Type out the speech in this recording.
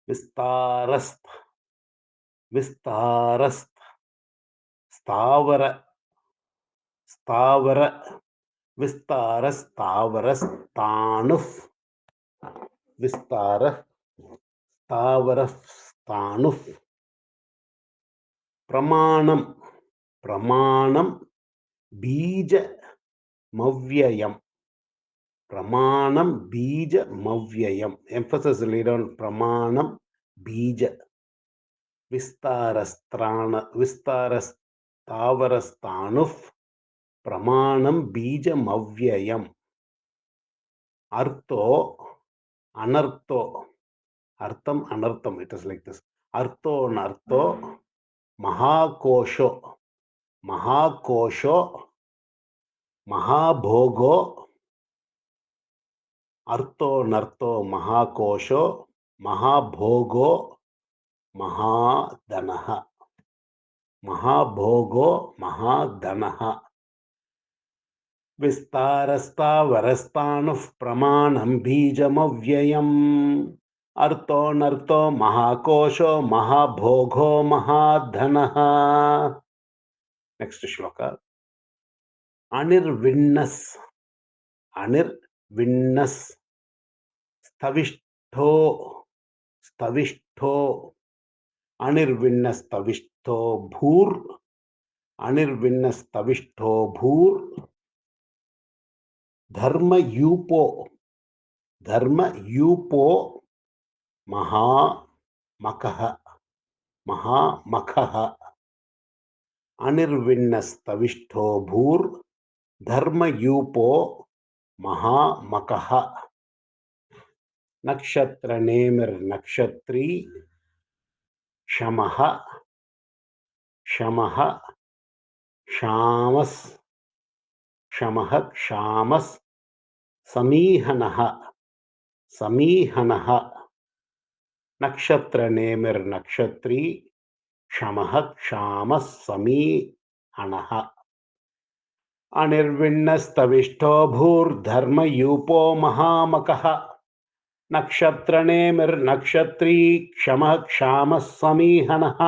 विस्तारस्त विस्तारस्त स्थावर स्थावर विस्तारस्तावरस्ताणुः विस्तार स्थावरस्ताणुः प्रमाणं प्रमाणं बीजमव्ययम् प्रमाणं बीजमव्ययम् emphasis laid on प्रमाणं बीज विस्तारस्तावरस्ताणुः प्रमाणं बीजमव्ययम् अर्थो अनर्थो अर्थम अनर्थम it is like this अर्थो अनर्थो महाकोशो महाकोशो महाभोगो अर्थो नर्थो महाकोशो महाभोगो महाधनः महाभोगो महाधनः विस्तारस्तावरस्ताणुः प्रमाणं बीजमव्ययम् अर्थो नर्थो महाकोशो महाभोगो महाधनः नेक्स्ट श्लोक अनिर्विण्णस् अनिर्विण्णस् स्तविष्ठो स्तविष्ठो अनिर्विण्णस्तविष्ठो भूर् अनिर्विण्णस्तविष्ठो भूर् धर्मयूपो धर्मयूपो महामखः महामखः अनिर्विण्णस्तविष्ठो भूर् धर्मयूपो महामखः नक्षत्रनेमिर्नक्षत्री शमः शमः क्षामस् क्षमः क्षामस् समीहनः समीहनः नक्षत्रनेमिर्नक्षत्री क्षमः क्षामस् समीहनः अनिर्विण्णस्तविष्ठो भूर्धर्मयूपो महामखः नक्षत्रनेमिर्नक्षत्री क्षमः क्षामः समीहनः